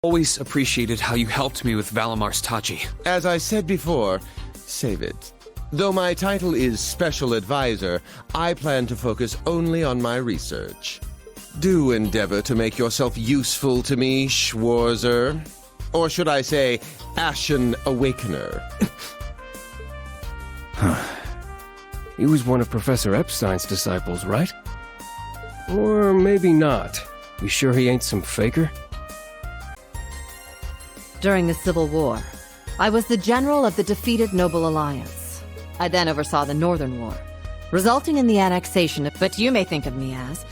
Always appreciated how you helped me with Valamar's Tachi. As I said before, save it. Though my title is Special Advisor, I plan to focus only on my research. Do endeavor to make yourself useful to me, Schwarzer. Or should I say, Ashen Awakener. He was one of Professor Epstein's disciples, right? Or maybe not. You sure he ain't some faker? During the Civil War, I was the general of the defeated Noble Alliance. I then oversaw the Northern War, resulting in the annexation of, but you may think of me as,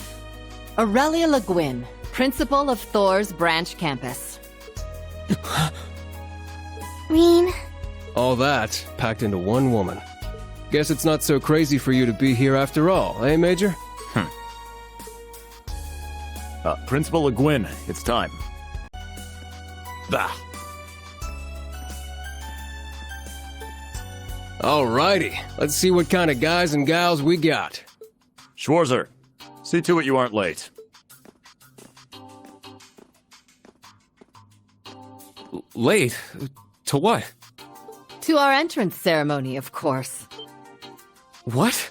Aurelia Le Guin, principal of Thor's branch campus. Rean. All that packed into one woman. Guess it's not so crazy for you to be here after all, eh, Major? Principal Le Guin, it's time. Bah. Alrighty, let's see what kind of guys and gals we got. Schwarzer, see to it you aren't late. Late? To what? To our entrance ceremony, of course. What?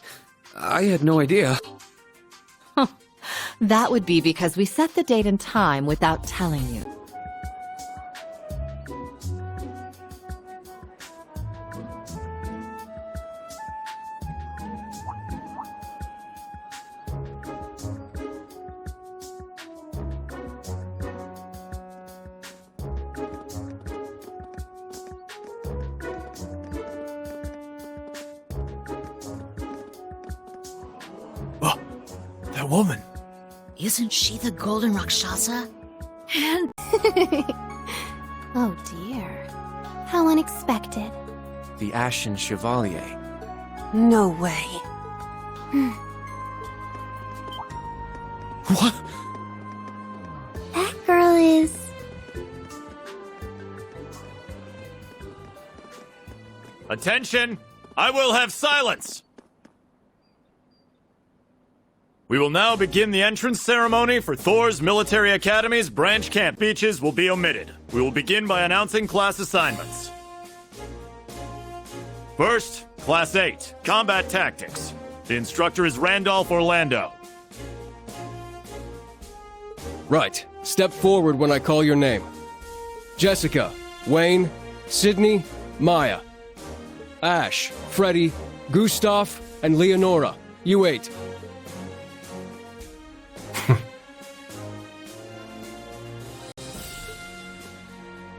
I had no idea. That would be because we set the date and time without telling you. That woman. Isn't she the Golden Rakshasa? And... oh dear. How unexpected. The Ashen Chevalier. No way. What? That girl is... Attention! I will have silence! We will now begin the entrance ceremony for Thor's Military Academy's branch camp. Speeches will be omitted. We will begin by announcing class assignments. First, Class 8, Combat Tactics. The instructor is Randolph Orlando. Right, step forward when I call your name. Jessica, Wayne, Sydney, Maya. Ash, Freddy, Gustav, and Leonora. You 8.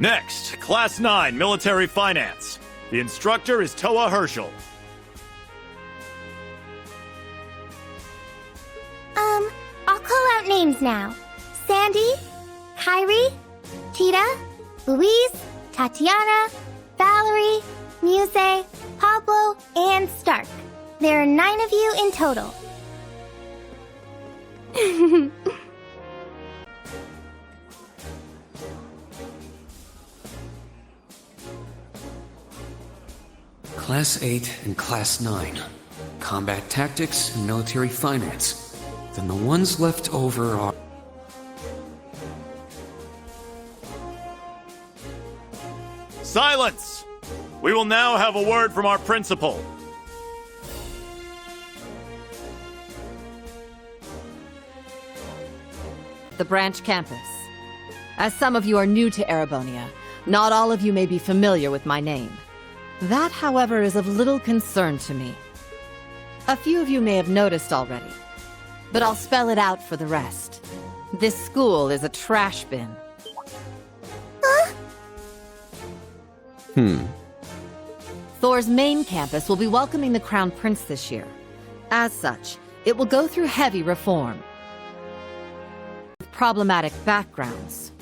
Next, Class 9, Military Finance. The instructor is Toa Herschel. I'll call out names now. Sandy, Kyrie, Tita, Louise, Tatiana, Valerie, Muse, Pablo, and Stark. There are 9 of you in total. Class 8 and Class 9. Combat Tactics and Military Finance. Then the ones left over are... Silence! We will now have a word from our principal. The branch campus. As some of you are new to Erebonia, not all of you may be familiar with my name. That, however, is of little concern to me. A few of you may have noticed already, but I'll spell it out for the rest. This school is a trash bin. Thor's main campus will be welcoming the Crown Prince this year. As such, it will go through heavy reform. With problematic backgrounds.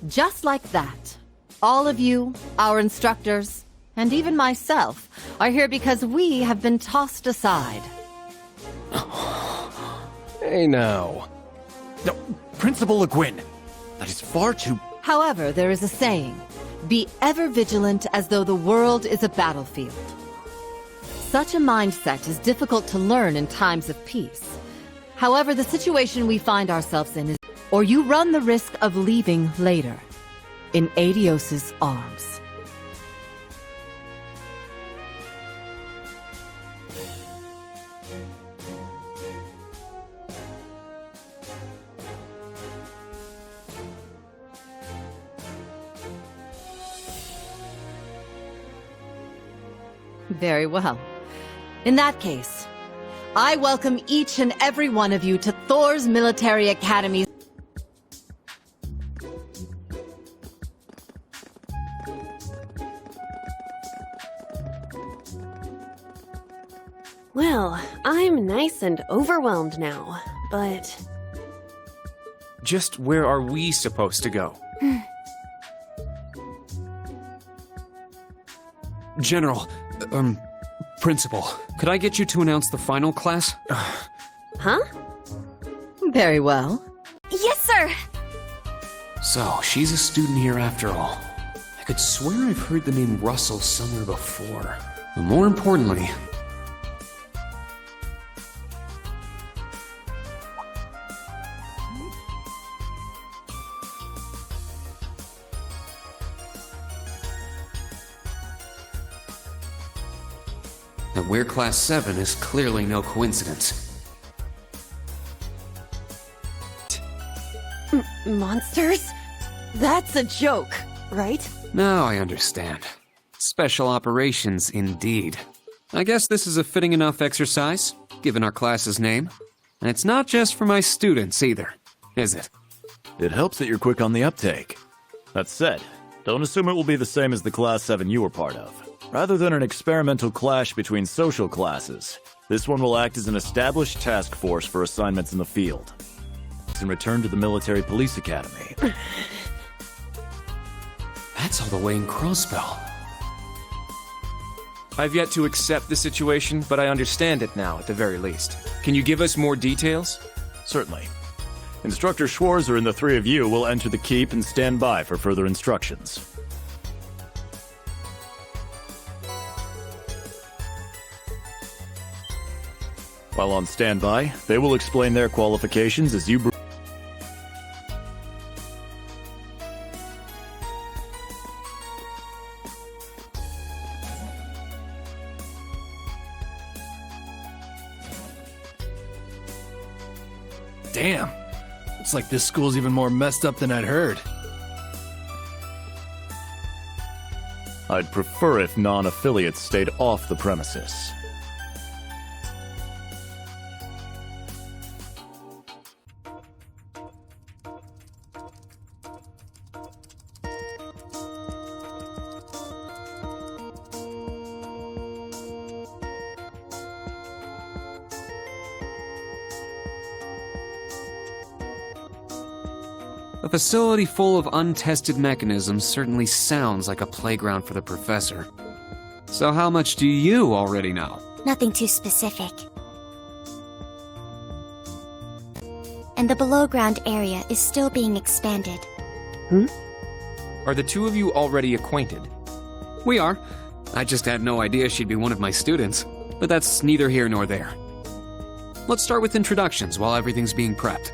Just like that, all of you, our instructors, and even myself, are here because we have been tossed aside. Hey now. No, Principal Le Guin, that is far too... However, there is a saying, be ever vigilant as though the world is a battlefield. Such a mindset is difficult to learn in times of peace. However, the situation we find ourselves in is, or you run the risk of leaving later. in Adios's arms. Very well. In that case, I welcome each and every one of you to Thor's Military Academy. Well, I'm nice and overwhelmed now, but... Just where are we supposed to go? General, Principal, could I get you to announce the final class? Huh? Very well. Yes, sir! So, she's a student here after all. I could swear I've heard the name Russell somewhere before. But more importantly, that we're Class 7 is clearly no coincidence. Monsters? That's a joke, right? Now I understand. Special operations, indeed. I guess this is a fitting enough exercise, given our class's name. And it's not just for my students, either, is it? It helps that you're quick on the uptake. That said, don't assume it will be the same as the Class 7 you were part of. Rather than an experimental clash between social classes, this one will act as an established task force for assignments in the field. And return to the Military Police Academy. That's all the way in Crossbell. I've yet to accept the situation, but I understand it now at the very least. Can you give us more details? Certainly. Instructor Schwarzer and the three of you will enter the keep and stand by for further instructions. While on standby, they will explain their qualifications as you... Damn. It's like this school's even more messed up than I'd heard. I'd prefer if non-affiliates stayed off the premises. A facility full of untested mechanisms certainly sounds like a playground for the professor. So how much do you already know? Nothing too specific. And the below-ground area is still being expanded. Are the two of you already acquainted? We are. I just had no idea she'd be one of my students. But that's neither here nor there. Let's start with introductions while everything's being prepped.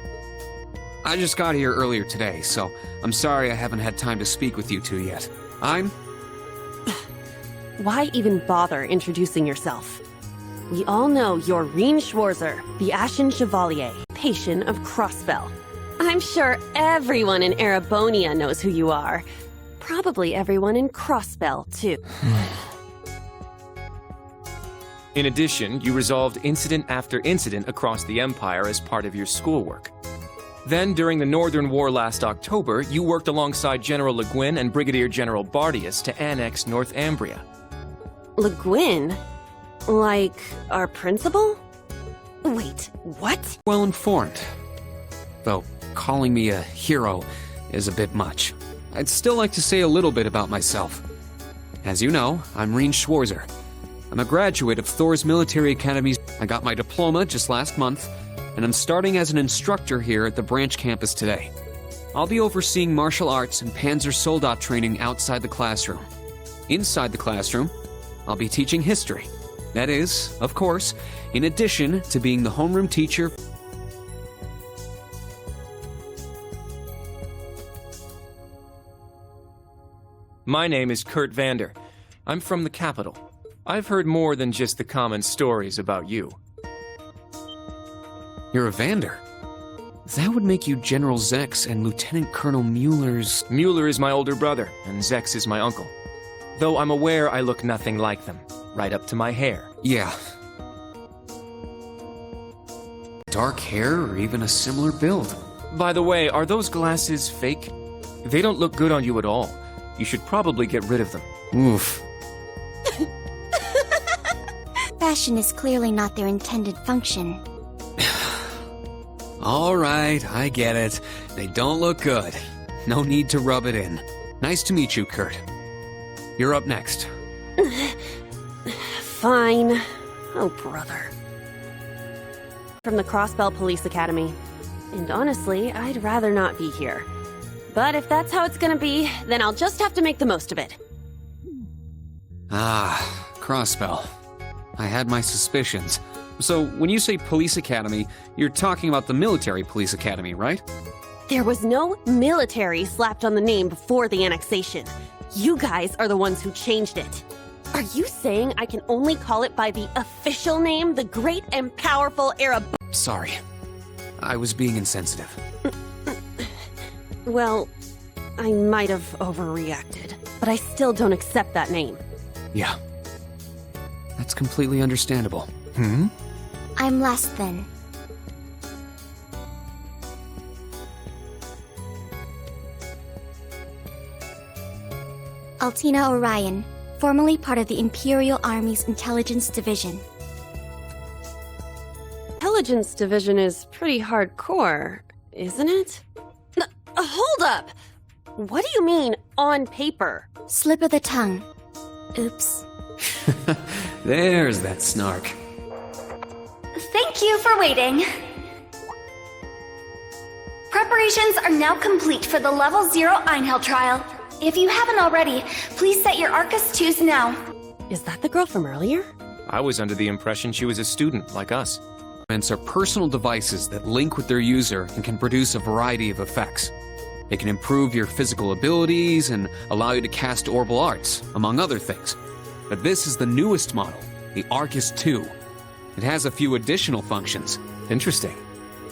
I just got here earlier today, so I'm sorry I haven't had time to speak with you two yet. I'm... Why even bother introducing yourself? We all know you're Rien Schwarzer, the Ashen Chevalier, patron of Crossbell. I'm sure everyone in Erebonia knows who you are. Probably everyone in Crossbell, too. In addition, you resolved incident after incident across the Empire as part of your schoolwork. Then, during the Northern War last October, you worked alongside General Le Guin and Brigadier General Bardius to annex North Ambria. Le Guin? Like, our principal? Wait, what? well informed. Though calling me a hero is a bit much. I'd still like to say a little bit about myself. As you know, I'm Rien Schwarzer. I'm a graduate of Thor's Military Academy. I got my diploma just last month, and I'm starting as an instructor here at the branch campus today. I'll be overseeing martial arts and Panzer Soldat training outside the classroom. Inside the classroom, I'll be teaching history. That is, of course, in addition to being the homeroom teacher. My name is Kurt Vander. I'm from the capital. I've heard more than just the common stories about you. You're a Vander. That would make you General Zex and Lieutenant Colonel Mueller's... Mueller is my older brother, and Zex is my uncle. Though I'm aware I look nothing like them, right up to my hair. Yeah. Dark hair or even a similar build. By the way, are those glasses fake? They don't look good on you at all. You should probably get rid of them. Oof. Fashion is clearly not their intended function. All right, I get it. They don't look good. No need to rub it in. Nice to meet you, Kurt. You're up next. Fine. Oh, brother. From the Crossbell Police Academy. And honestly, I'd rather not be here. But if that's how it's gonna be, then I'll just have to make the most of it. Ah, Crossbell. I had my suspicions. So, when you say police academy, you're talking about the military police academy, right? There was no military slapped on the name before the annexation. You guys are the ones who changed it. Are you saying I can only call it by the official name, the Great and Powerful Sorry. I was being insensitive. Well, I might have overreacted, but I still don't accept that name. Yeah. That's completely understandable. I'm less than. Altina Orion, formerly part of the Imperial Army's Intelligence Division. Intelligence Division is pretty hardcore, isn't it? Hold up! What do you mean, on paper? Slip of the tongue. Oops. There's that snark. Thank you for waiting. Preparations are now complete for the Level 0 Einhell trial. If you haven't already, please set your Arcus 2s now. Is that the girl from earlier? I was under the impression she was a student, like us. Instruments are personal devices that link with their user and can produce a variety of effects. They can improve your physical abilities and allow you to cast orbital arts, among other things. But this is the newest model, the Arcus 2. It has a few additional functions. Interesting.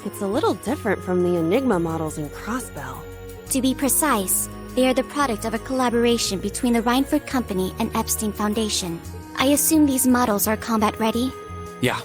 It's a little different from the Enigma models in Crossbell. To be precise, they are the product of a collaboration between the Reinford Company and Epstein Foundation. I assume these models are combat ready? Yeah,